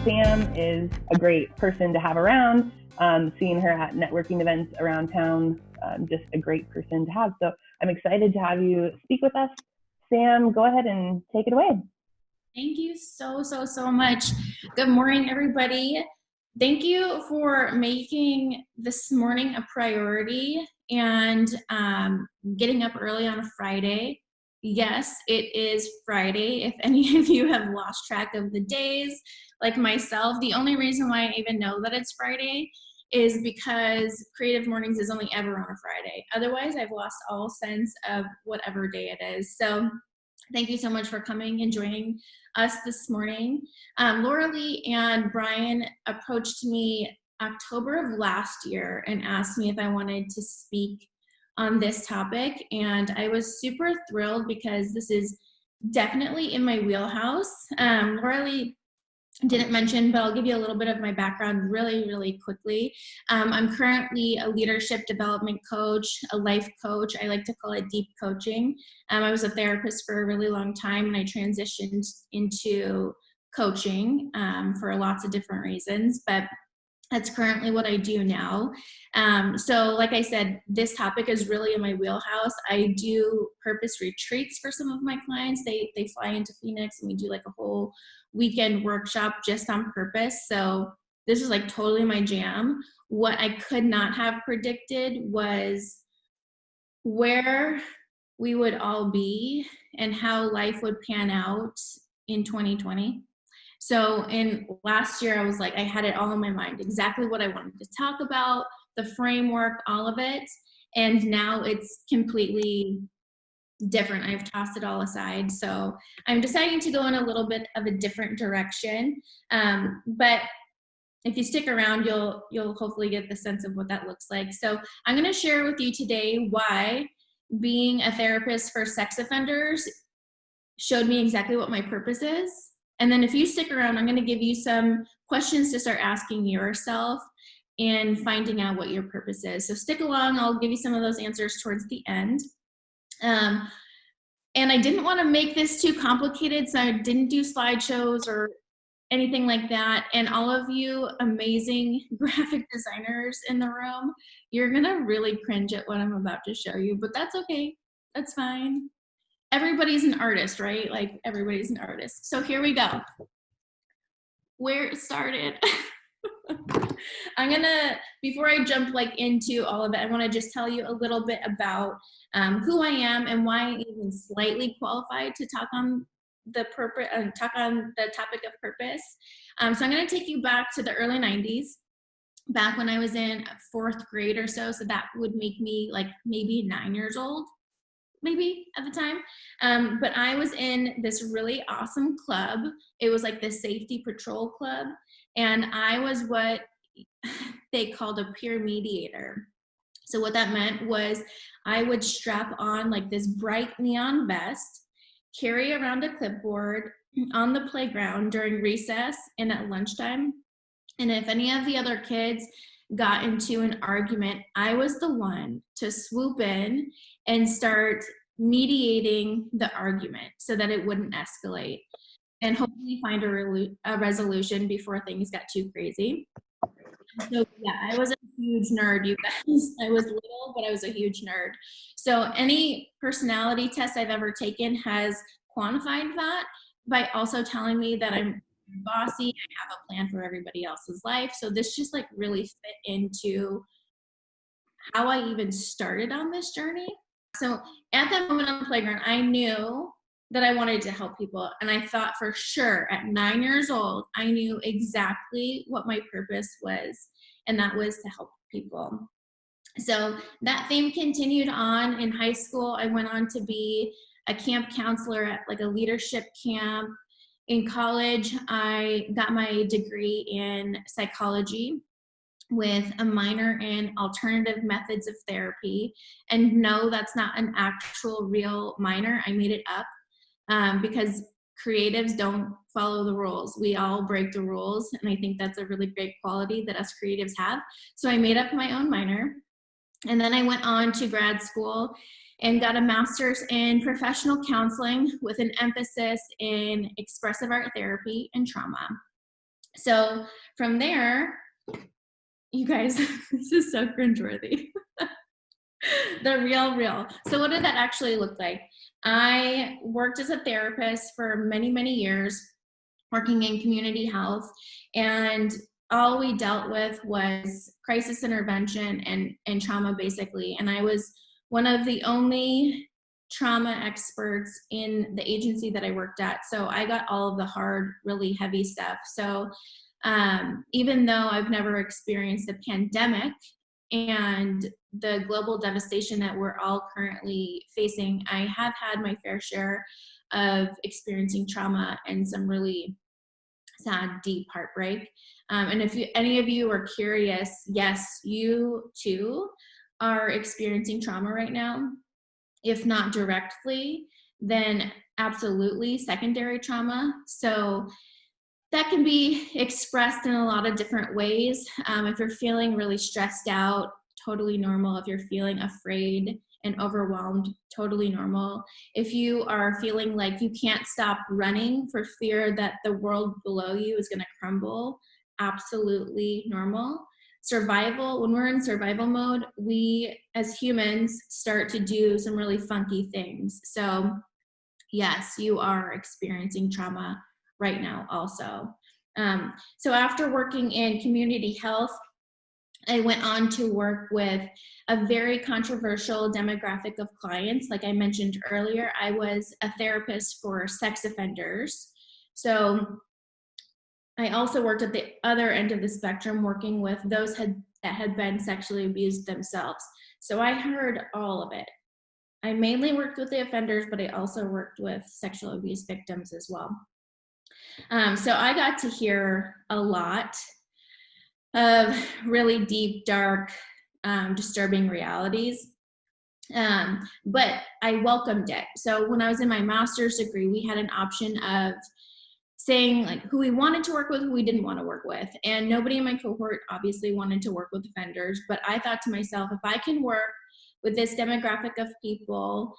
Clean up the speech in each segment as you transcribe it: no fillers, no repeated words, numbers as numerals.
Sam is a great person to have around. Seeing her at networking events around town, just a great person to have. So I'm excited to have you speak with us. Sam, go ahead and take it away. Thank you so much. Good morning, everybody. Thank you for making this morning a priority and getting up early on a Friday. Yes, it is Friday. If any of you have lost track of the days, like myself, the only reason why I even know that it's Friday is because Creative Mornings is only ever on a Friday. Otherwise, I've lost all sense of whatever day it is. So thank you so much for coming and joining us this morning. Laura Lee and Brian approached me October of last year and asked me if I wanted to speak on this topic. And I was super thrilled because this is definitely in my wheelhouse. Laura Lee didn't mention, but I'll give you a little bit of my background really quickly. I'm currently a leadership development coach, a life coach. I like to call it deep coaching. I was a therapist for a really long time, and I transitioned into coaching for lots of different reasons, but that's currently what I do now. So like I said, this topic is really in my wheelhouse. I do purpose retreats for some of my clients. They fly into Phoenix and we do like a whole weekend workshop just on purpose. So this is like totally my jam. What I could not have predicted was where we would all be and how life would pan out in 2020. So in last year, I was like, I had it all in my mind, exactly what I wanted to talk about, the framework, all of it. And now it's completely different. I've tossed it all aside. So I'm deciding to go in a little bit of a different direction. But if you stick around, you'll hopefully get the sense of what that looks like. So I'm going to share with you today why being a therapist for sex offenders showed me exactly what my purpose is. And then if you stick around, I'm going to give you some questions to start asking yourself and finding out what your purpose is. So stick along. I'll give you some of those answers towards the end. And I didn't want to make this too complicated, so I didn't do slideshows or anything like that. And all of you amazing graphic designers in the room, you're going to really cringe at what I'm about to show you, but that's okay. That's fine. Everybody's an artist, right? Like everybody's an artist. So here we go. Where it started. I'm gonna, before I jump like into all of it, I wanna just tell you a little bit about who I am and why I'm even slightly qualified to talk on the purpose, talk on the topic of purpose. So I'm gonna take you back to the early 90s, back when I was in 4th grade or so. So that would make me like maybe 9 years old. Maybe at the time. But I was in this really awesome club. It was like the safety patrol club. And I was what they called a peer mediator. So what that meant was I would strap on like this bright neon vest, carry around a clipboard on the playground during recess and at lunchtime. And if any of the other kids got into an argument, I was the one to swoop in and start mediating the argument so that it wouldn't escalate and hopefully find a resolution before things got too crazy. So yeah, I was a huge nerd, you guys. I was little, but I was a huge nerd. So any personality test I've ever taken has quantified that by also telling me that I'm bossy, I have a plan for everybody else's life. So this just like really fit into how I even started on this journey. So at that moment on the playground, I knew that I wanted to help people. And I thought for sure at 9 years old, I knew exactly what my purpose was. And that was to help people. So that theme continued on in high school. I went on to be a camp counselor at like a leadership camp. In college, I got my degree in psychology with a minor in alternative methods of therapy. And no, that's not an actual real minor. I made it up because creatives don't follow the rules. We all break the rules. And I think that's a really great quality that us creatives have. So I made up my own minor. And then I went on to grad school and got a master's in professional counseling with an emphasis in expressive art therapy and trauma. So from there, you guys, this is so cringeworthy. The real. So what did that actually look like? I worked as a therapist for many, many years, working in community health, and all we dealt with was crisis intervention and trauma, basically. And I was one of the only trauma experts in the agency that I worked at. So I got all of the hard, really heavy stuff. So even though I've never experienced a pandemic and the global devastation that we're all currently facing, I have had my fair share of experiencing trauma and some really sad, deep heartbreak. And if any of you are curious, yes, you too are experiencing trauma right now. If not directly, then absolutely secondary trauma. So that can be expressed in a lot of different ways. If you're feeling really stressed out, totally normal. If you're feeling afraid and overwhelmed, totally normal. If you are feeling like you can't stop running for fear that the world below you is going to crumble, absolutely normal. Survival, when we're in survival mode, we as humans start to do some really funky things. So yes, you are experiencing trauma right now also. So after working in community health, I went on to work with a very controversial demographic of clients. Like I mentioned earlier, I was a therapist for sex offenders. So I also worked at the other end of the spectrum, working with those that had been sexually abused themselves. So I heard all of it. I mainly worked with the offenders, but I also worked with sexual abuse victims as well. So I got to hear a lot of really deep, dark, disturbing realities. But I welcomed it. So when I was in my master's degree, we had an option of saying like who we wanted to work with, who we didn't want to work with. And nobody in my cohort obviously wanted to work with offenders, but I thought to myself, if I can work with this demographic of people,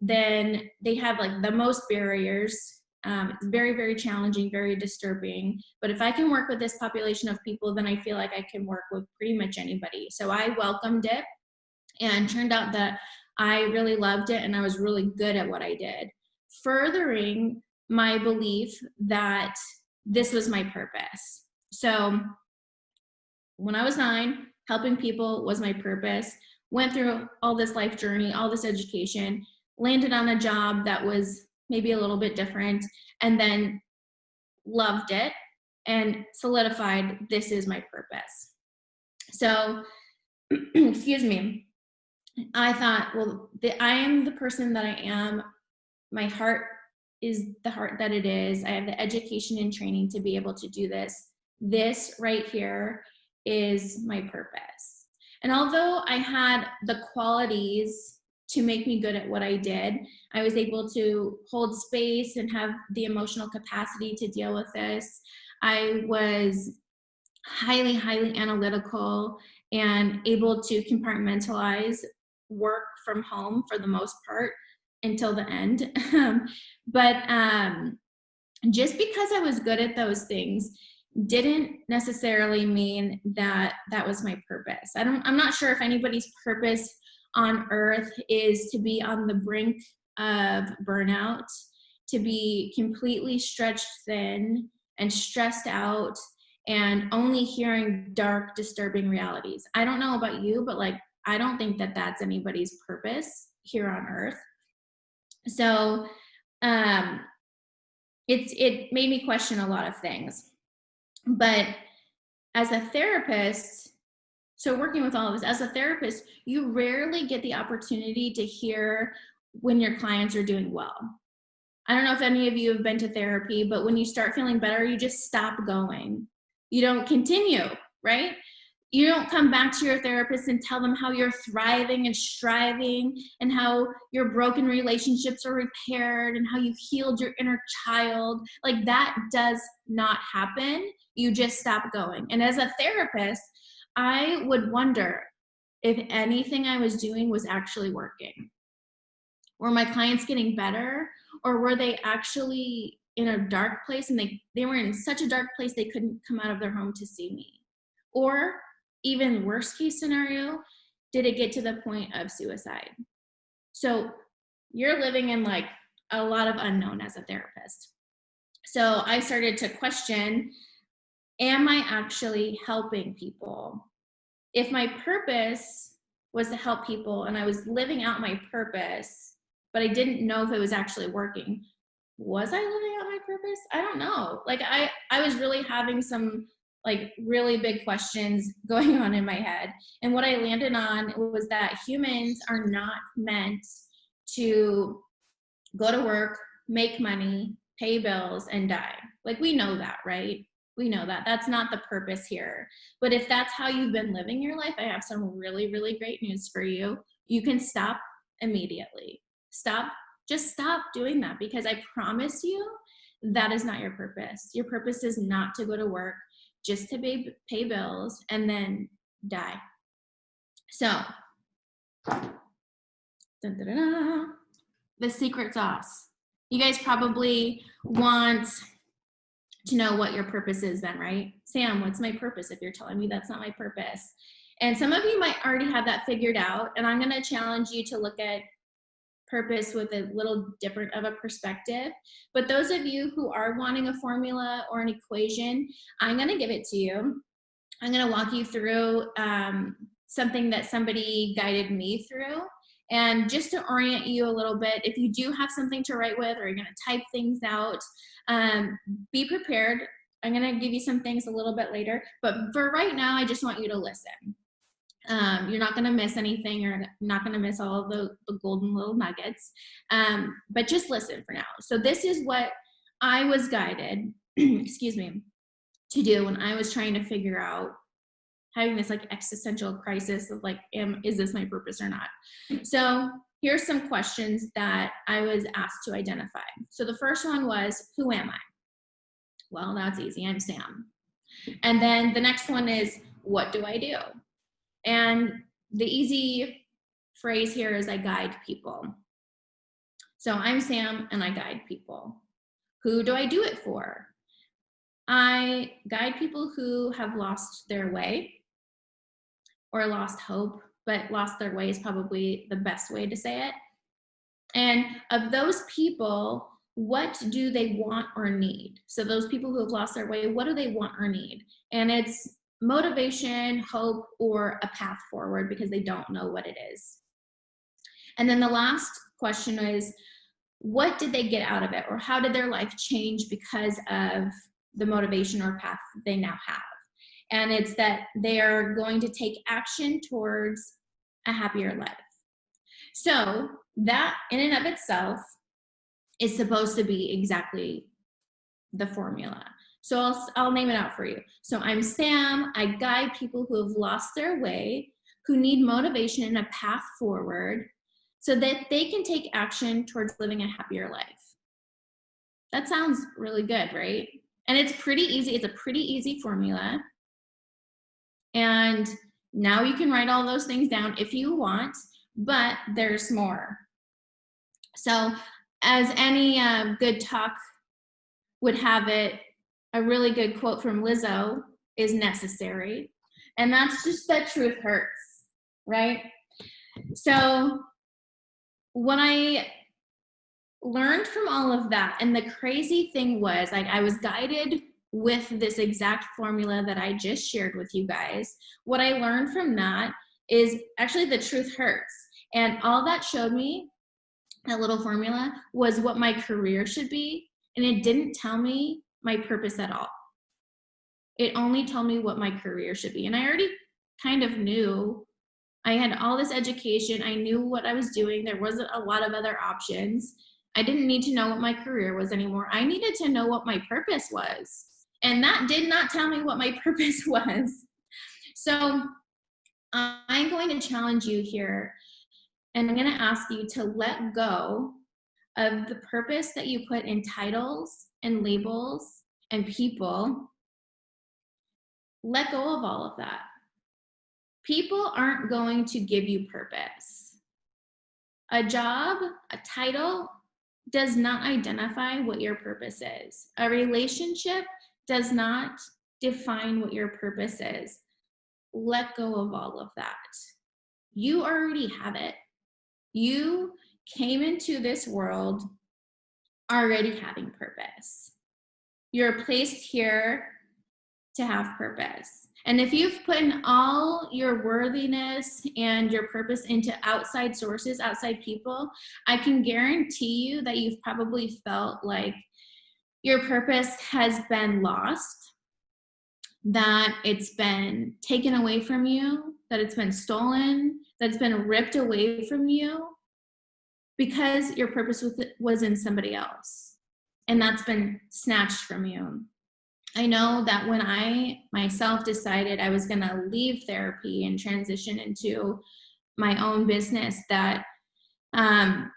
then they have like the most barriers. It's very, very challenging, very disturbing. But if I can work with this population of people, then I feel like I can work with pretty much anybody. So I welcomed it, and turned out that I really loved it and I was really good at what I did, furthering my belief that this was my purpose. So when I was 9, helping people was my purpose. Went through all this life journey, all this education, landed on a job that was maybe a little bit different, and then loved it and solidified this is my purpose. So, excuse me, I thought, well, I am the person that I am. My heart is the heart that it is. I have the education and training to be able to do this. This right here is my purpose. And although I had the qualities to make me good at what I did, I was able to hold space and have the emotional capacity to deal with this. I was highly, highly analytical and able to compartmentalize work from home for the most part until the end. But just because I was good at those things didn't necessarily mean that that was my purpose. I'm not sure if anybody's purpose on earth is to be on the brink of burnout, to be completely stretched thin and stressed out and only hearing dark, disturbing realities. I don't know about you, but like, I don't think that that's anybody's purpose here on earth. So it made me question a lot of things. But as a therapist, so working with all of this, as a therapist, you rarely get the opportunity to hear when your clients are doing well. I don't know if any of you have been to therapy, but when you start feeling better, you just stop going. You don't continue, right? You don't come back to your therapist and tell them how you're thriving and striving and how your broken relationships are repaired and how you healed your inner child. Like that does not happen. You just stop going. And as a therapist, I would wonder if anything I was doing was actually working. Were my clients getting better, or were they actually in a dark place, and they were in such a dark place they couldn't come out of their home to see me? Or even worst case scenario, did it get to the point of suicide? So you're living in like a lot of unknown as a therapist. So I started to question, am I actually helping people? If my purpose was to help people and I was living out my purpose, but I didn't know if it was actually working, was I living out my purpose? I don't know. Like I was really having some like really big questions going on in my head. And what I landed on was that humans are not meant to go to work, make money, pay bills, and die. Like we know that, right? We know that. That's not the purpose here. But if that's how you've been living your life, I have some really, really great news for you. You can stop immediately. Just stop doing that, because I promise you that is not your purpose. Your purpose is not to go to work, just to pay bills and then die. So, the secret sauce. You guys probably want to know what your purpose is then, right? Sam, what's my purpose if you're telling me that's not my purpose? And some of you might already have that figured out, and I'm going to challenge you to look at purpose with a little different of a perspective. But those of you who are wanting a formula or an equation, I'm going to give it to you. I'm going to walk you through something that somebody guided me through. And just to orient you a little bit, if you do have something to write with, or you're going to type things out, be prepared. I'm going to give you some things a little bit later. But for right now, I just want you to listen. You're not going to miss anything. You're not going to miss all of the golden little nuggets. But just listen for now. So this is what I was guided, excuse me, to do when I was trying to figure out, having this like existential crisis of like, is this my purpose or not? So here's some questions that I was asked to identify. So the first one was, who am I? Well, that's easy. I'm Sam. And then the next one is, what do I do? And the easy phrase here is, I guide people. So I'm Sam and I guide people. Who do I do it for? I guide people who have lost their way or lost hope, but lost their way is probably the best way to say it. And of those people, what do they want or need? So those people who have lost their way, what do they want or need? And it's motivation, hope, or a path forward, because they don't know what it is. And then the last question is, what did they get out of it? Or how did their life change because of the motivation or path they now have? And it's that they are going to take action towards a happier life. So that in and of itself is supposed to be exactly the formula. So I'll name it out for you. So I'm Sam. I guide people who have lost their way, who need motivation and a path forward, so that they can take action towards living a happier life. That sounds really good, right? And it's pretty easy. It's a pretty easy formula. And now you can write all those things down if you want, but there's more. So as any good talk would have it, a really good quote from Lizzo is necessary. And that's just that truth hurts, right? So what I learned from all of that, and the crazy thing was, like, I was guided with this exact formula that I just shared with you guys. What I learned from that is actually the truth hurts. And all that showed me, that little formula, was what my career should be. And it didn't tell me my purpose at all. It only told me what my career should be. And I already kind of knew. I had all this education. I knew what I was doing. There wasn't a lot of other options. I didn't need to know what my career was anymore. I needed to know what my purpose was. And that did not tell me what my purpose was. So I'm going to challenge you here, and I'm going to ask you to let go of the purpose that you put in titles and labels and people. Let go of all of that. People aren't going to give you purpose. A job, a title, does not identify what your purpose is. A relationship does not define what your purpose is. Let go of all of that. You already have it. You came into this world already having purpose. You're placed here to have purpose. And if you've put in all your worthiness and your purpose into outside sources, outside people, I can guarantee you that you've probably felt like your purpose has been lost, that it's been taken away from you, that it's been stolen, that it's been ripped away from you because your purpose was in somebody else. And that's been snatched from you. I know that when I myself decided I was going to leave therapy and transition into my own business, that I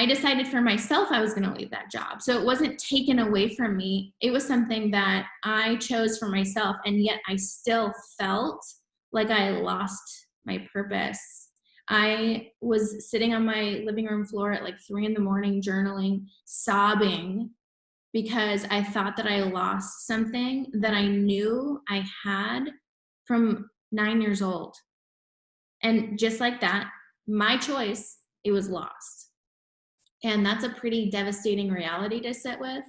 decided for myself I was going to leave that job. So it wasn't taken away from me. It was something that I chose for myself, and yet I still felt like I lost my purpose. I was sitting on my living room floor at like 3 a.m, journaling, sobbing, because I thought that I lost something that I knew I had from 9 years old. And just like that, my choice, it was lost. And that's a pretty devastating reality to sit with.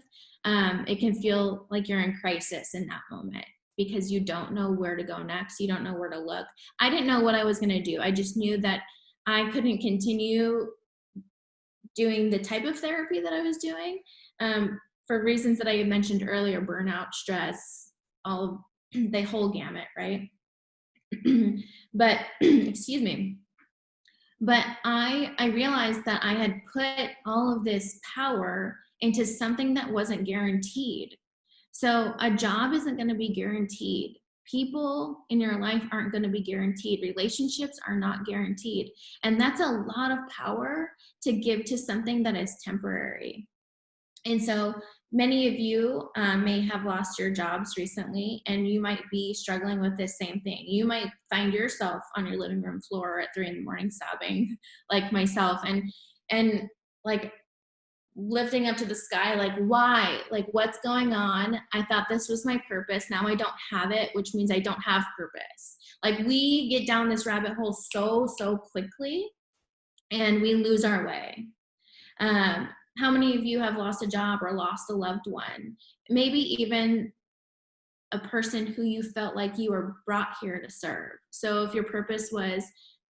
It can feel like you're in crisis in that moment because you don't know where to go next. You don't know where to look. I didn't know what I was going to do. I just knew that I couldn't continue doing the type of therapy that I was doing. For reasons that I had mentioned earlier, burnout, stress, all the whole gamut, right? But excuse me. But I realized that I had put all of this power into something that wasn't guaranteed. So a job isn't going to be guaranteed. People in your life aren't going to be guaranteed. Relationships are not guaranteed. And that's a lot of power to give to something that is temporary. And so many of you may have lost your jobs recently, and you might be struggling with this same thing. You might find yourself on your living room floor at 3 a.m. sobbing, like myself, and like lifting up to the sky, like, why? Like, what's going on? I thought this was my purpose. Now I don't have it, which means I don't have purpose. Like, we get down this rabbit hole so quickly, and we lose our way. How many of you have lost a job or lost a loved one? Maybe even a person who you felt like you were brought here to serve. So if your purpose was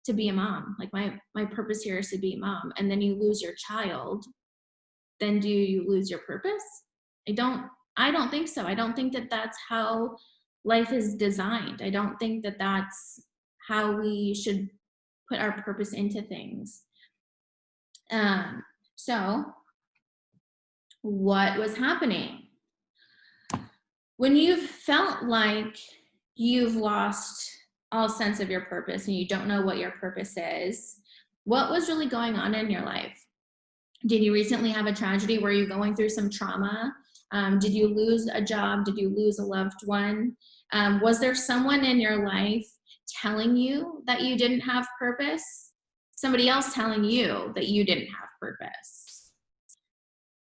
to be a mom, like my purpose here is to be a mom, and then you lose your child, then do you lose your purpose? I don't think so. I don't think that that's how life is designed. I don't think that that's how we should put our purpose into things. So what was happening? When you've felt like you've lost all sense of your purpose and you don't know what your purpose is, what was really going on in your life? Did you recently have a tragedy? Were you going through some trauma? Did you lose a job? Did you lose a loved one? Was there someone in your life telling you that you didn't have purpose? Somebody else telling you that you didn't have purpose?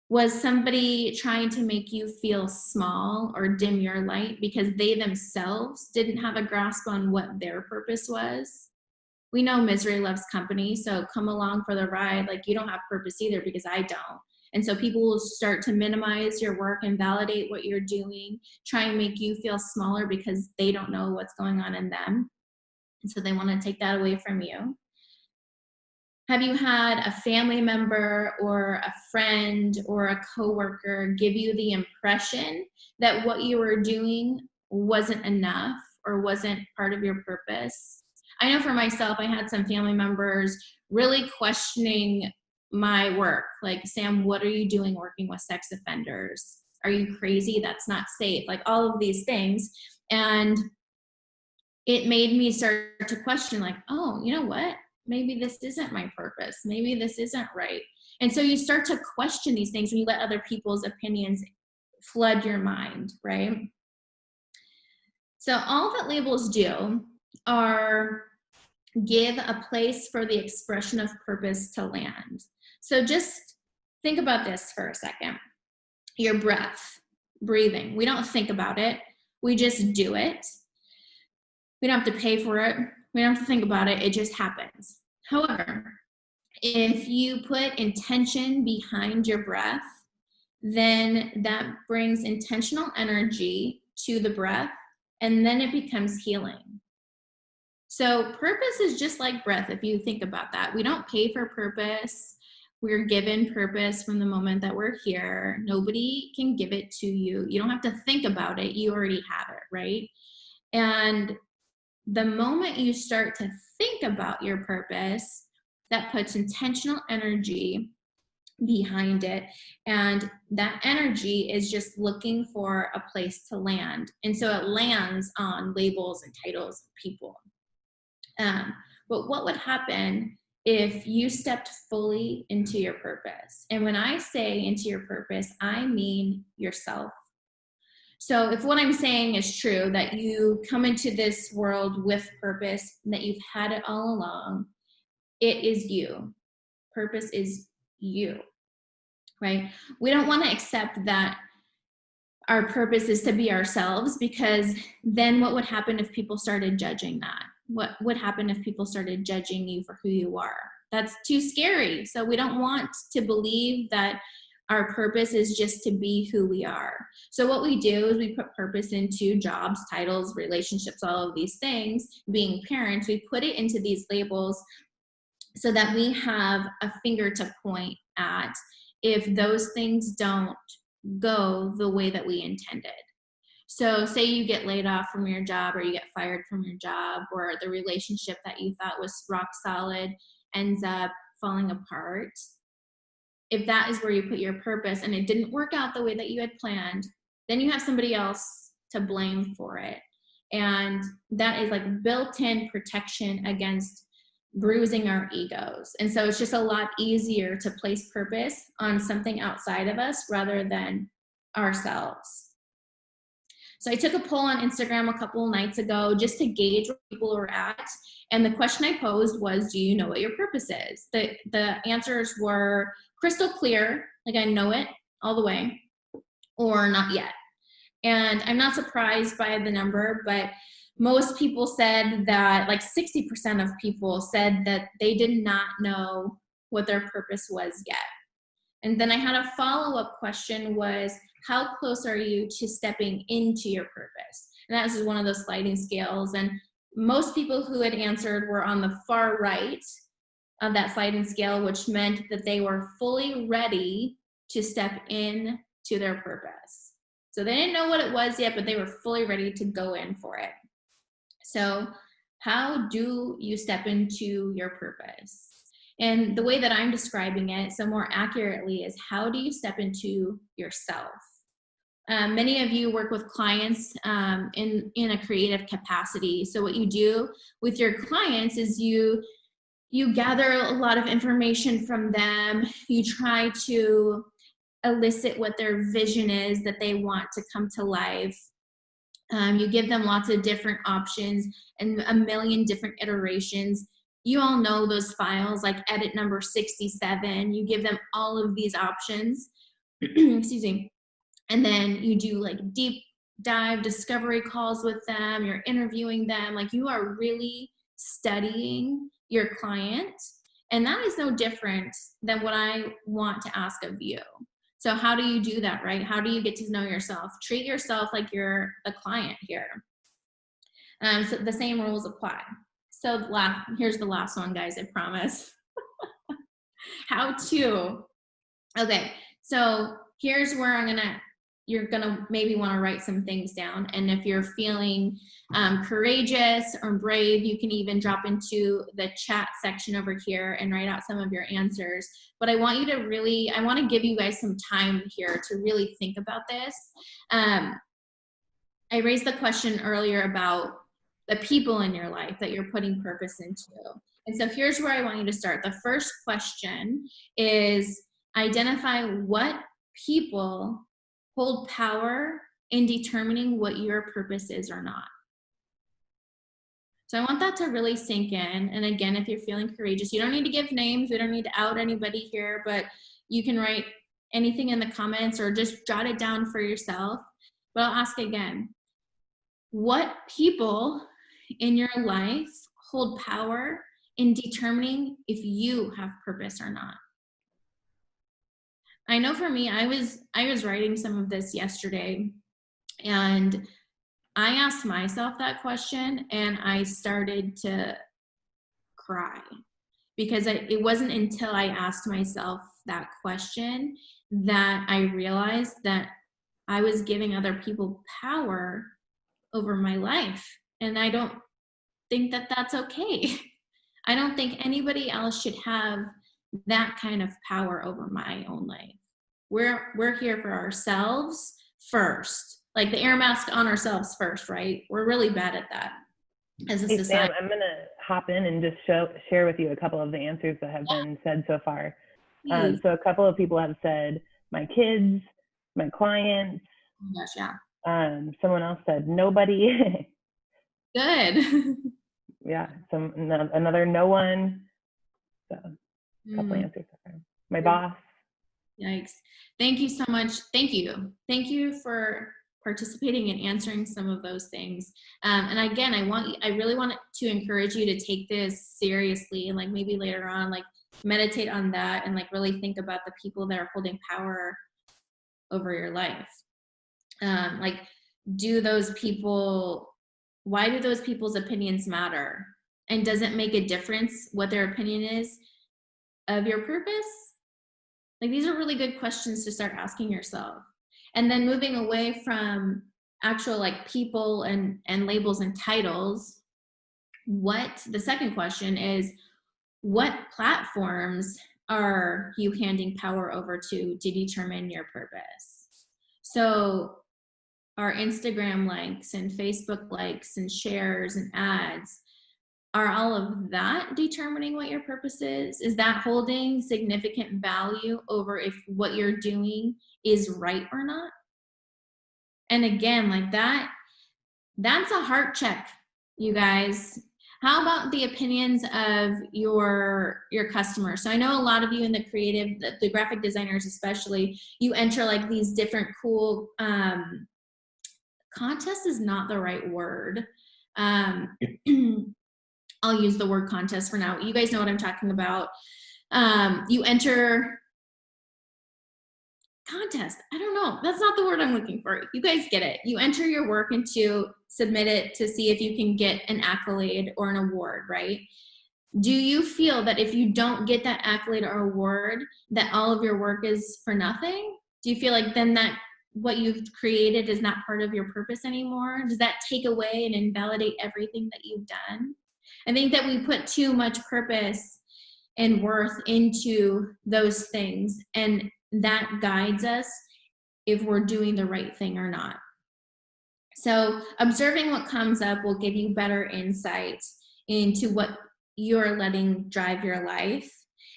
Was somebody trying to make you feel small or dim your light because they themselves didn't have a grasp on what their purpose was? We know misery loves company, so come along for the ride. Like, you don't have purpose either because I don't. And so people will start to minimize your work and validate what you're doing, try and make you feel smaller because they don't know what's going on in them. And so they want to take that away from you. Have you had a family member or a friend or a coworker give you the impression that what you were doing wasn't enough or wasn't part of your purpose? I know for myself, I had some family members really questioning my work. Like, Sam, what are you doing working with sex offenders? Are you crazy? That's not safe. Like, all of these things. And it made me start to question, like, oh, you know what? Maybe this isn't my purpose. Maybe this isn't right. And so you start to question these things when you let other people's opinions flood your mind, right? So all that labels do are give a place for the expression of purpose to land. So just think about this for a second. Your breath, breathing. We don't think about it. We just do it. We don't have to pay for it. We don't have to think about it. It just happens. However, if you put intention behind your breath, then that brings intentional energy to the breath, and then it becomes healing. So purpose is just like breath, if you think about that. We don't pay for purpose. We're given purpose from the moment that we're here. Nobody can give it to you. You don't have to think about it. You already have it, right? And the moment you start to think about your purpose, that puts intentional energy behind it, and that energy is just looking for a place to land, and so it lands on labels and titles of people. But what would happen if you stepped fully into your purpose? And when I say into your purpose, I mean yourself. So if what I'm saying is true, that you come into this world with purpose, and that you've had it all along, it is you. Purpose is you, right? We don't want to accept that our purpose is to be ourselves, because then what would happen if people started judging that? What would happen if people started judging you for who you are? That's too scary. So we don't want to believe that our purpose is just to be who we are. So what we do is we put purpose into jobs, titles, relationships, all of these things. Being parents, we put it into these labels so that we have a finger to point at if those things don't go the way that we intended. So say you get laid off from your job, or you get fired from your job, or the relationship that you thought was rock solid ends up falling apart. If that is where you put your purpose and it didn't work out the way that you had planned, then you have somebody else to blame for it. And that is like built-in protection against bruising our egos. And so it's just a lot easier to place purpose on something outside of us rather than ourselves. So I took a poll on Instagram a couple of nights ago just to gauge where people were at. And the question I posed was, do you know what your purpose is? The answers were crystal clear, like I know it all the way, or not yet. And I'm not surprised by the number, but most people said that, like 60% of people said that they did not know what their purpose was yet. And then I had a follow-up question was, how close are you to stepping into your purpose? And that was one of those sliding scales. And most people who had answered were on the far right of that sliding scale, which meant that they were fully ready to step in to their purpose. So they didn't know what it was yet, but they were fully ready to go in for it. So how do you step into your purpose? And the way that I'm describing it, so more accurately, is how do you step into yourself? Many of you work with clients in a creative capacity. So what you do with your clients is you gather a lot of information from them. You try to elicit what their vision is that they want to come to life. You give them lots of different options and a million different iterations. You all know those files like edit number 67. You give them all of these options. Excuse me. And then you do like deep dive discovery calls with them. You're interviewing them. Like you are really studying your client. And that is no different than what I want to ask of you. So how do you do that, right? How do you get to know yourself? Treat yourself like you're the client here. So the same rules apply. So here's the last one, guys, I promise. How to. Okay, so here's where you're gonna maybe wanna write some things down. And if you're feeling courageous or brave, you can even drop into the chat section over here and write out some of your answers. But I want you to I wanna give you guys some time here to really think about this. I raised the question earlier about the people in your life that you're putting purpose into. And so here's where I want you to start. The first question is identify what people hold power in determining what your purpose is or not. So I want that to really sink in. And again, if you're feeling courageous, you don't need to give names. We don't need to out anybody here, but You can write anything in the comments or just jot it down for yourself. But I'll ask again, what people in your life hold power in determining if you have purpose or not? I know for me, I was writing some of this yesterday, and I asked myself that question and I started to cry, because it wasn't until I asked myself that question that I realized that I was giving other people power over my life. And I don't think that that's okay. I don't think anybody else should have that kind of power over my own life. We're here for ourselves first, like the air mask on ourselves first, right? We're really bad at that as a Hey, society. Sam, I'm going to hop in and just share with you a couple of the answers that have been said so far. So a couple of people have said, my kids, my clients. Oh my gosh, yeah. Someone else said, nobody. Good. Yeah, another no one. So a couple answers. My boss. Yikes. Thank you so much. Thank you. Thank you for participating and answering some of those things. And again, I really want to encourage you to take this seriously, and like maybe later on, like meditate on that and like really think about the people that are holding power over your life. Like, why do those people's opinions matter? And does it make a difference what their opinion is of your purpose? Like, these are really good questions to start asking yourself. And then moving away from actual like people and labels and titles, the second question is, what platforms are you handing power over to determine your purpose? So our Instagram likes and Facebook likes and shares and ads, are all of that determining what your purpose is? Is that holding significant value over if what you're doing is right or not? And again, like that's a heart check, you guys. How about the opinions of your customers? So I know a lot of you in the creative, the graphic designers especially, you enter like these different cool, contest is not the right word. I'll use the word contest for now. You guys know what I'm talking about. You enter contest. I don't know. That's not the word I'm looking for. You guys get it. You enter your work and to submit it to see if you can get an accolade or an award, right? Do you feel that if you don't get that accolade or award, that all of your work is for nothing? Do you feel like then that what you've created is not part of your purpose anymore? Does that take away and invalidate everything that you've done? I think that we put too much purpose and worth into those things, and that guides us if we're doing the right thing or not. So observing what comes up will give you better insight into what you're letting drive your life.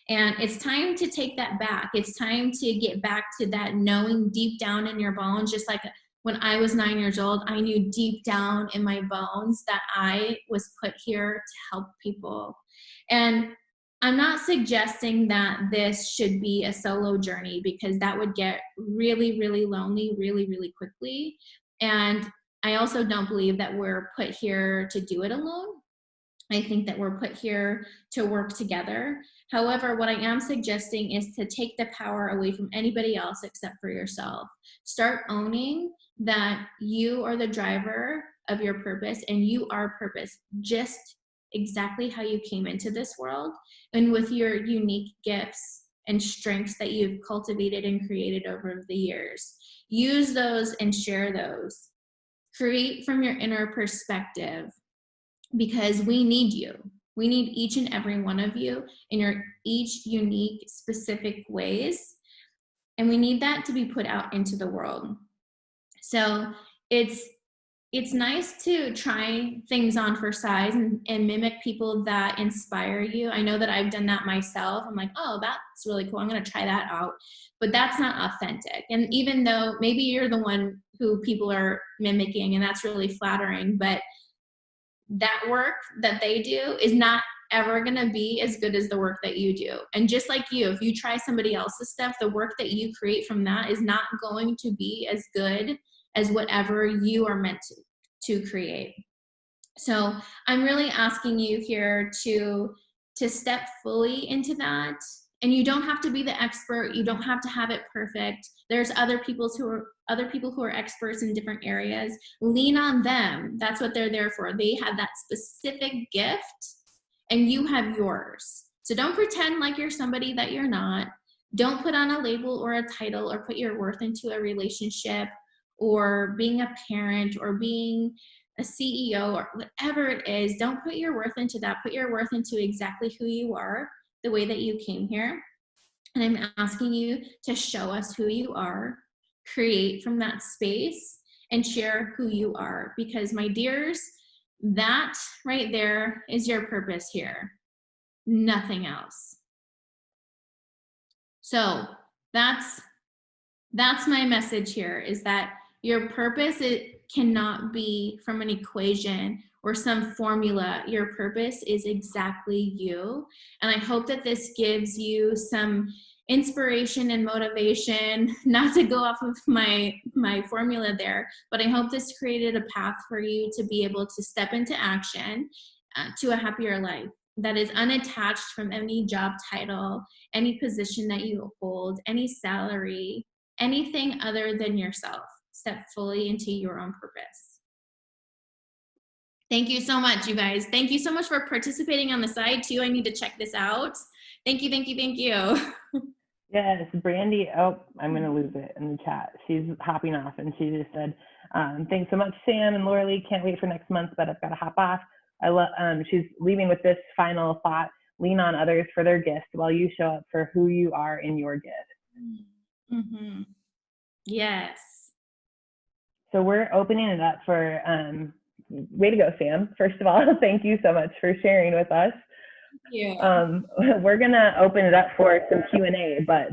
And it's time to take that back. It's time to get back to that knowing deep down in your bones, just like when I was 9 years old, I knew deep down in my bones that I was put here to help people. And I'm not suggesting that this should be a solo journey, because that would get really, really lonely really, really quickly. And I also don't believe that we're put here to do it alone. I think that we're put here to work together. However, what I am suggesting is to take the power away from anybody else except for yourself. Start owning that you are the driver of your purpose, and you are purpose just exactly how you came into this world, and with your unique gifts and strengths that you've cultivated and created over the years. Use those and share those. Create from your inner perspective, because we need you. We need each and every one of you in your each unique, specific ways. And we need that to be put out into the world. So it's nice to try things on for size and mimic people that inspire you. I know that I've done that myself. I'm like, oh, that's really cool. I'm going to try that out. But that's not authentic. And even though maybe you're the one who people are mimicking, and that's really flattering, but that work that they do is not ever going to be as good as the work that you do. And just like you, if you try somebody else's stuff, the work that you create from that is not going to be as good as whatever you are meant to create. So I'm really asking you here to step fully into that. And you don't have to be the expert. You don't have to have it perfect. There's other people who are experts in different areas. Lean on them. That's what they're there for. They have that specific gift and you have yours. So don't pretend like you're somebody that you're not. Don't put on a label or a title or put your worth into a relationship or being a parent or being a CEO or whatever it is. Don't put your worth into that. Put your worth into exactly who you are, the way that you came here. And I'm asking you to show us who you are, create from that space, and share who you are. Because my dears, that right there is your purpose here. Nothing else. So that's my message here, is that your purpose, it cannot be from an equation or some formula. Your purpose is exactly you. And I hope that this gives you some inspiration and motivation, not to go off of my formula there, but I hope this created a path for you to be able to step into action to a happier life that is unattached from any job title, any position that you hold, any salary, anything other than yourself. Step fully into your own purpose. Thank you so much, you guys. Thank you so much for participating on the side too. I need to check this out. Thank you, thank you, thank you. Yes, Brandy. Oh, I'm going to lose it in the chat. She's hopping off, and she just said, thanks so much, Sam and Laura Lee. Can't wait for next month, but I've got to hop off. She's leaving with this final thought: lean on others for their gift while you show up for who you are in your gift. Mm-hmm. Yes. So we're opening it up for, way to go, Sam. First of all, thank you so much for sharing with us. Thank you. We're going to open it up for some Q&A, but.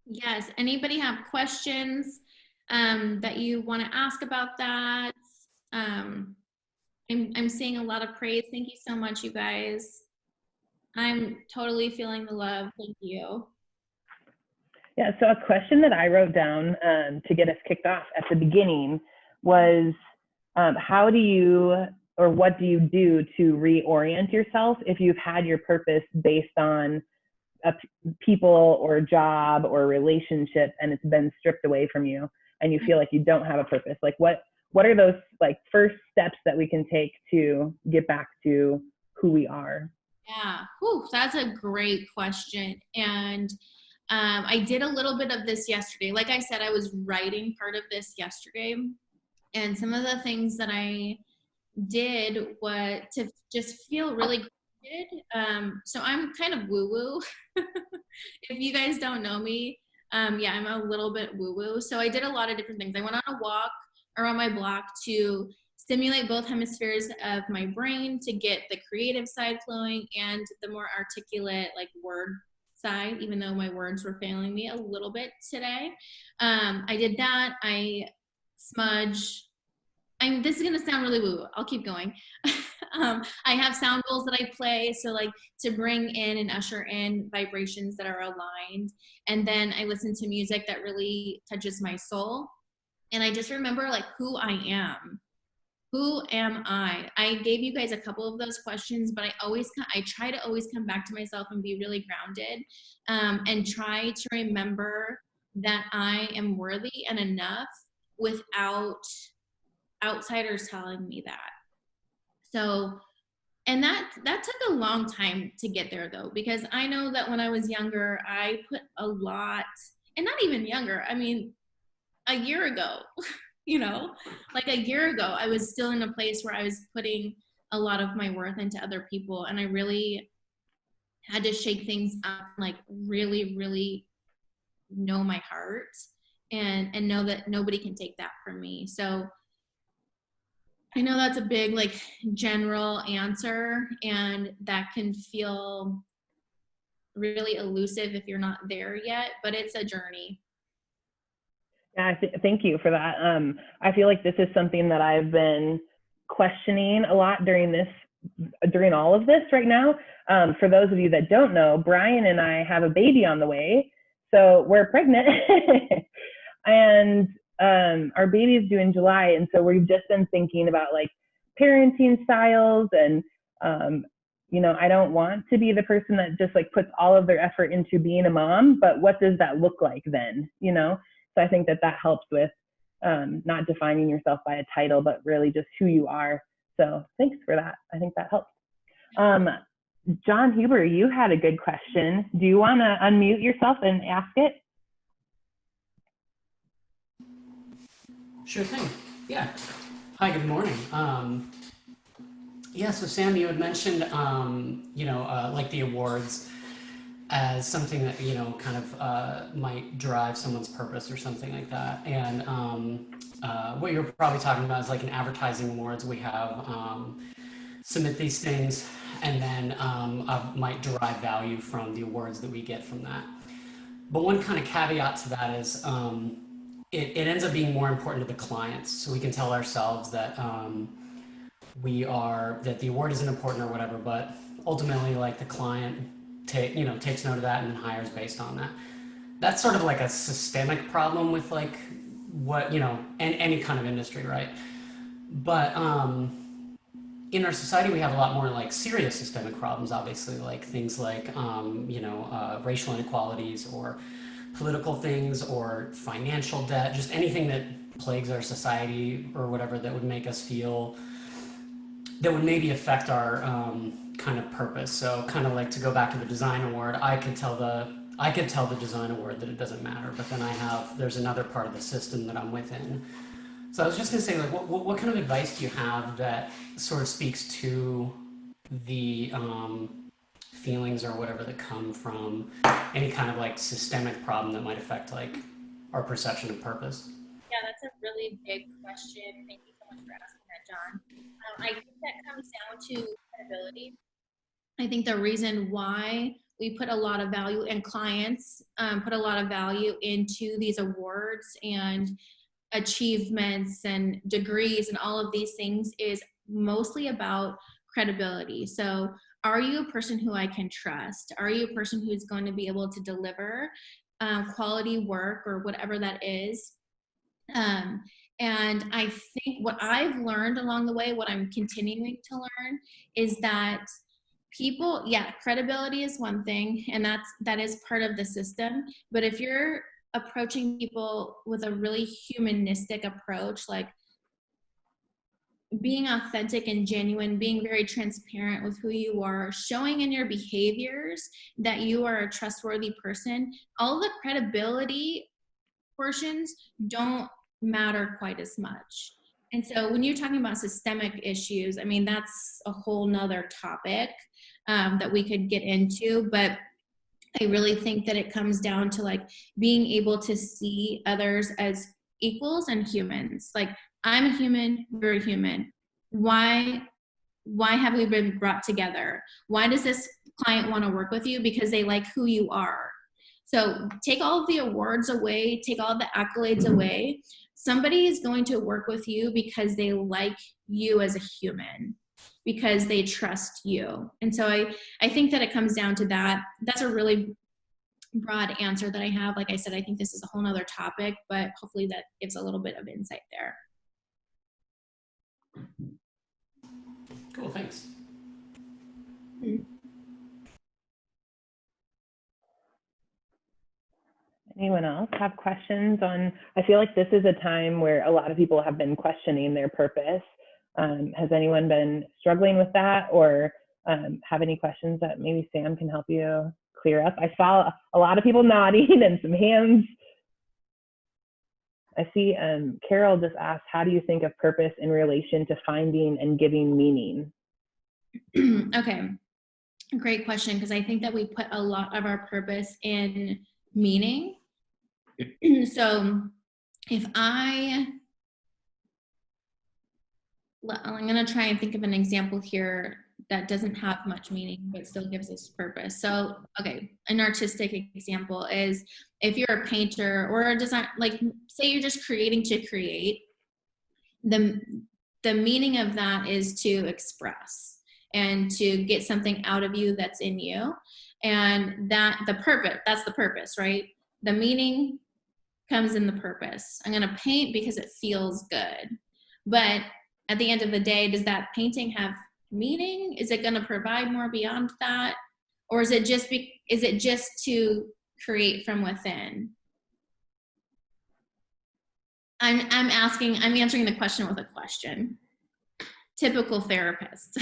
Yes, anybody have questions that you want to ask about that? I'm seeing a lot of praise. Thank you so much, you guys. I'm totally feeling the love. Thank you. Yeah, so a question that I wrote down to get us kicked off at the beginning was, how do you, or what do you do to reorient yourself if you've had your purpose based on a people or a job or a relationship and it's been stripped away from you and you feel like you don't have a purpose? Like what are those like first steps that we can take to get back to who we are? Yeah, whew, that's a great question. And I did a little bit of this yesterday. Like I said, I was writing part of this yesterday. And some of the things that I did was to just feel really good. So I'm kind of woo-woo. If you guys don't know me, yeah, I'm a little bit woo-woo. So I did a lot of different things. I went on a walk around my block to stimulate both hemispheres of my brain to get the creative side flowing and the more articulate, like word side, even though my words were failing me a little bit today. I did that. I smudge. This is gonna sound really woo. I'll keep going. I have sound bowls that I play, so like to bring in and usher in vibrations that are aligned. And then I listen to music that really touches my soul. And I just remember like who I am. Who am I? I gave you guys a couple of those questions, but I try to always come back to myself and be really grounded, and try to remember that I am worthy and enough without outsiders telling me that. So, and that took a long time to get there though, because I know that when I was younger, I put a lot, and not even younger, I mean, a year ago, like a year ago, I was still in a place where I was putting a lot of my worth into other people. And I really had to shake things up, like really, really know my heart and know that nobody can take that from me. So I know that's a big, like, general answer, and that can feel really elusive if you're not there yet, but it's a journey. Yeah, thank you for that. I feel like this is something that I've been questioning a lot during this during all of this right now. For those of you that don't know, Brian and I have a baby on the way. So we're pregnant and our baby is due in July. And so we've just been thinking about like parenting styles and, you know, I don't want to be the person that just like puts all of their effort into being a mom, but what does that look like then, you know? So I think that that helps with not defining yourself by a title, but really just who you are. So thanks for that. I think that helps. John Huber, you had a good question. Do you want to unmute yourself and ask it? Sure thing. Yeah. Hi, good morning. Yeah, so Sam, you had mentioned, you know, like the awards as something that, you know, kind of might drive someone's purpose or something like that. And what you're probably talking about is like in advertising awards, we have submit these things and then might derive value from the awards that we get from that. But one kind of caveat to that is it ends up being more important to the clients. So we can tell ourselves that that the award isn't important or whatever, but ultimately like the client takes note of that and then hires based on that. That's sort of like a systemic problem with like what, you know, and any kind of industry, right? But in our society, we have a lot more like serious systemic problems, obviously, like things like, you know, racial inequalities or political things or financial debt, just anything that plagues our society or whatever that would make us feel, that would maybe affect our kind of purpose. So kind of like to go back to the design award, I could tell the design award that it doesn't matter, but then there's another part of the system that I'm within. So I was just gonna say, like, what kind of advice do you have that sort of speaks to the feelings or whatever that come from any kind of like systemic problem that might affect like our perception of purpose? Yeah, that's a really big question. Thank you so much for asking that, John. I think that comes down to credibility. I think the reason why we put a lot of value and clients put a lot of value into these awards and achievements and degrees and all of these things is mostly about credibility. So are you a person who I can trust? Are you a person who's going to be able to deliver quality work or whatever that is? And I think what I've learned along the way, what I'm continuing to learn, is that people, yeah, credibility is one thing, and that is part of the system. But if you're approaching people with a really humanistic approach, like being authentic and genuine, being very transparent with who you are, showing in your behaviors that you are a trustworthy person, all the credibility portions don't matter quite as much. And so when you're talking about systemic issues, I mean, that's a whole nother topic that we could get into, but I really think that it comes down to like being able to see others as equals and humans. Like, I'm a human, you're a human. Why have we been brought together? Why does this client want to work with you? Because they like who you are. So take all of the awards away, take all the accolades away. Somebody is going to work with you because they like you as a human, because they trust you. And so I think that it comes down to that. That's a really broad answer that I have. Like I said, I think this is a whole nother topic, but hopefully that gives a little bit of insight there. Cool, thanks. Anyone else have questions on, I feel like this is a time where a lot of people have been questioning their purpose. Has anyone been struggling with that, or have any questions that maybe Sam can help you clear up? I saw a lot of people nodding and some hands. I see Carol just asked, how do you think of purpose in relation to finding and giving meaning? Okay, great question, because I think that we put a lot of our purpose in meaning. So if I'm going to try and think of an example here that doesn't have much meaning but still gives us purpose. So, okay, an artistic example is if you're a painter or a design, like say you're just creating to create, the meaning of that is to express. and to get something out of you that's in you. And that's the purpose, right? The meaning comes in the purpose. I'm going to paint because it feels good. But at the end of the day, does that painting have meaning? Is it going to provide more beyond that? Or is it just to create from within? I'm answering the question with a question. Typical therapist.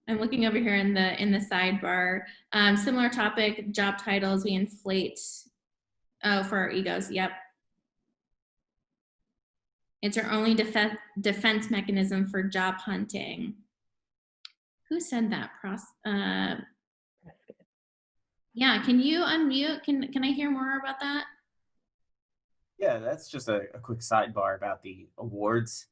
I'm looking over here in the sidebar. Similar topic, job titles, we inflate for our egos. Yep. It's our only defense mechanism for job hunting. Who said that? Yeah, can you unmute? Can I hear more about that? Yeah, that's just a quick sidebar about the awards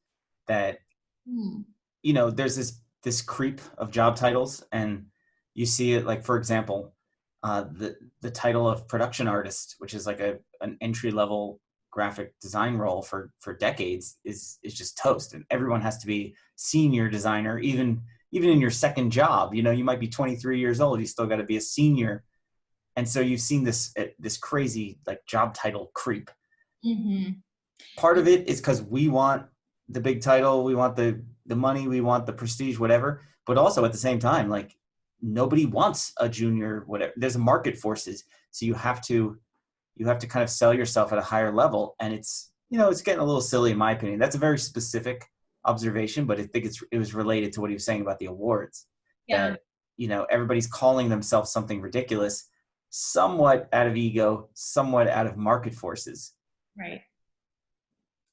that, you know, there's this creep of job titles, and you see it, like, for example, the title of production artist, which is like an entry level graphic design role for decades, is just toast, and everyone has to be senior designer, even in your second job. You know, you might be 23 years old, you still got to be a senior. And so you've seen this crazy, like, job title creep. Mm-hmm. Part of it is because we want the big title, we want the money, we want the prestige, whatever. But also at the same time, like, nobody wants a junior, whatever. There's market forces, so you have to kind of sell yourself at a higher level. And it's getting a little silly, in my opinion. That's a very specific observation, but I think it was related to what he was saying about the awards. Yeah. That, you know, everybody's calling themselves something ridiculous, somewhat out of ego, somewhat out of market forces. Right.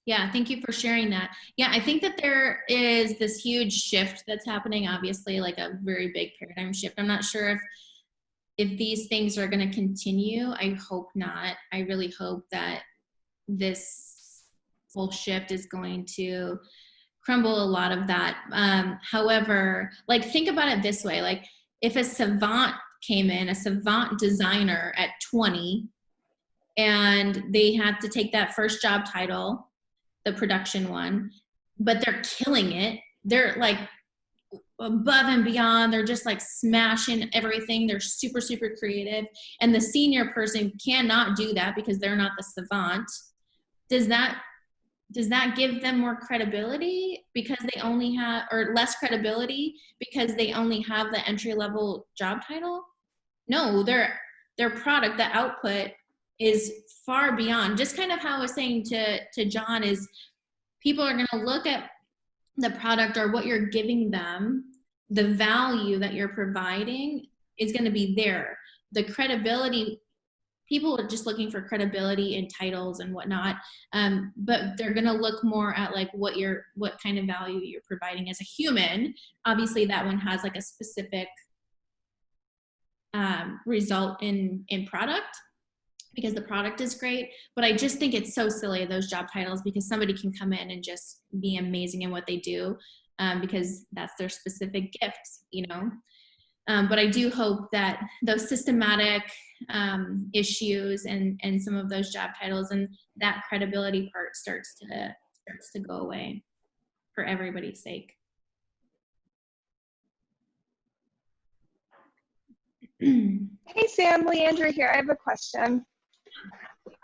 Yeah, thank you for sharing that. Yeah, I think that there is this huge shift that's happening, obviously, like a very big paradigm shift. I'm not sure if these things are going to continue. I hope not. I really hope that this full shift is going to crumble a lot of that. However, like, think about it this way. Like, if a savant came in, a savant designer at 20, and they had to take that first job title, the production one, but they're killing it. They're like above and beyond. They're just like smashing everything. They're super, super creative. And the senior person cannot do that because they're not the savant. Does that give them more credibility because they only have, or less credibility because they only have the entry level job title? No, their product, the output, is far beyond. Just kind of how I was saying to John, is people are going to look at the product or what you're giving them, the value that you're providing is going to be there. The credibility, people are just looking for credibility in titles and whatnot, but they're going to look more at like what kind of value you're providing as a human. Obviously that one has like a specific result in product, because the product is great. But I just think it's so silly, those job titles, because somebody can come in and just be amazing in what they do, because that's their specific gift, you know. But I do hope that those systematic issues and some of those job titles and that credibility part starts to go away for everybody's sake. Hey Sam, Leandra here. I have a question.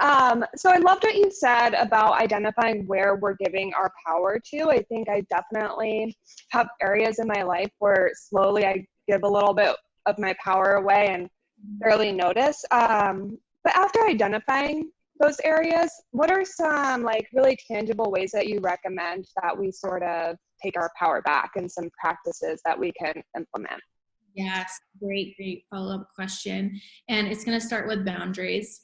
So I loved what you said about identifying where we're giving our power to. I think I definitely have areas in my life where slowly I give a little bit of my power away and barely notice. But after identifying those areas, what are some like really tangible ways that you recommend that we sort of take our power back, and some practices that we can implement? Yes, great follow-up question. And it's going to start with boundaries.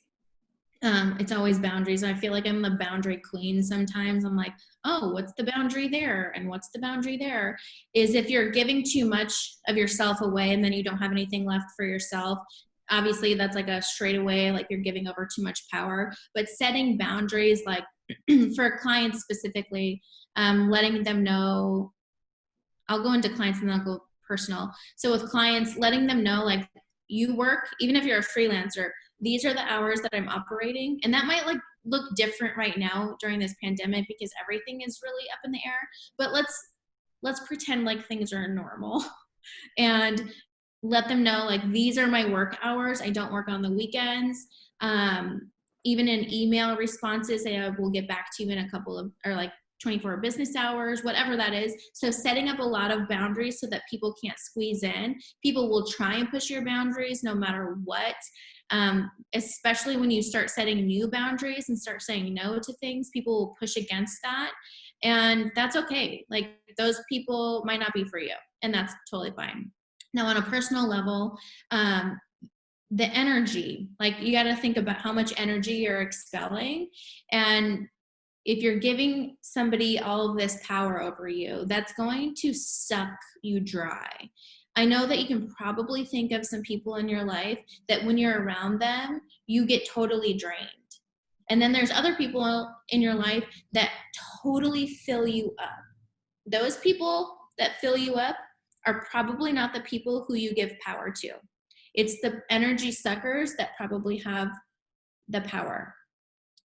It's always boundaries. I feel like I'm the boundary queen sometimes. I'm like, oh, what's the boundary there? And what's the boundary there? Is if you're giving too much of yourself away and then you don't have anything left for yourself, obviously that's like a straightaway, like you're giving over too much power. But setting boundaries, like for clients specifically, letting them know, I'll go into clients and then I'll go personal. So with clients, letting them know, like, you work, even if you're a freelancer, these are the hours that I'm operating. And that might like look different right now during this pandemic because everything is really up in the air, but let's pretend like things are normal and let them know like these are my work hours. I don't work on the weekends. Even in email responses, they will get back to you in a couple of, or like 24 business hours, whatever that is. So setting up a lot of boundaries so that people can't squeeze in. People will try and push your boundaries no matter what, especially when you start setting new boundaries and start saying no to things, people will push against that. And that's okay. Like those people might not be for you, and that's totally fine. Now on a personal level, the energy, like you got to think about how much energy you're expelling. And if you're giving somebody all of this power over you, that's going to suck you dry. I know that you can probably think of some people in your life that when you're around them, you get totally drained. And then there's other people in your life that totally fill you up. Those people that fill you up are probably not the people who you give power to. It's the energy suckers that probably have the power.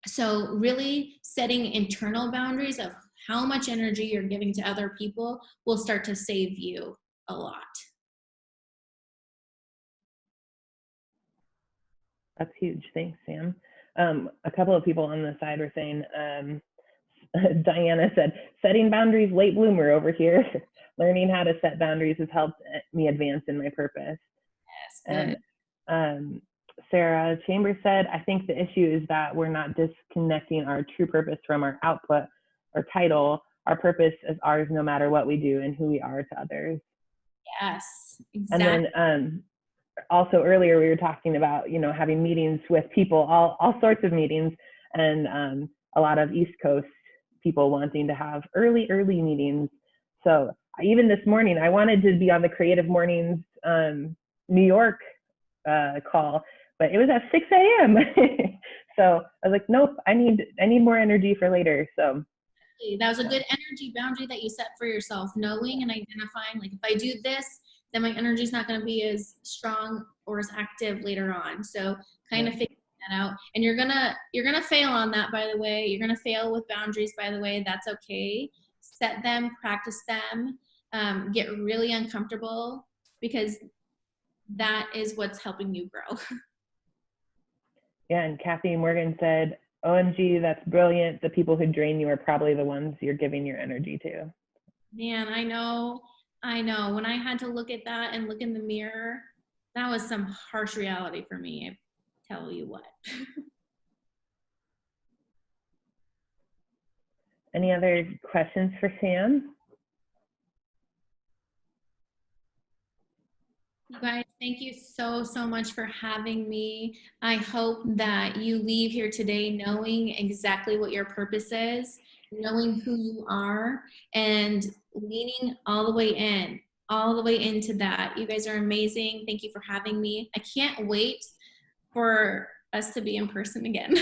So really setting internal boundaries of how much energy you're giving to other people will start to save you a lot. That's huge. Thanks, Sam. A couple of people on the side were saying, Diana said, setting boundaries, late bloomer over here. Learning how to set boundaries has helped me advance in my purpose. Yes, and Sarah Chambers said, I think the issue is that we're not disconnecting our true purpose from our output or title. Our purpose is ours no matter what we do and who we are to others. Yes, exactly. And then also earlier we were talking about, you know, having meetings with people, all sorts of meetings, and a lot of East Coast people wanting to have early meetings. So even this morning, I wanted to be on the Creative Mornings New York call, but it was at 6 a.m. So I was like, nope, I need more energy for later. So that was a good energy boundary that you set for yourself, knowing and identifying, like, if I do this, then my energy is not going to be as strong or as active later on. So kind of figuring that out. And you're gonna fail on that, by the way. You're gonna fail with boundaries, by the way. That's okay. Set them, practice them, get really uncomfortable, because that is what's helping you grow. Yeah, and Kathy Morgan said, OMG, that's brilliant. The people who drain you are probably the ones you're giving your energy to. Man, I know. When I had to look at that and look in the mirror, that was some harsh reality for me, I tell you what. Any other questions for Sam? You guys, thank you so much for having me. I hope that you leave here today knowing exactly what your purpose is, knowing who you are, and leaning all the way into that. You guys are amazing. Thank you for having me. I can't wait for us to be in person again.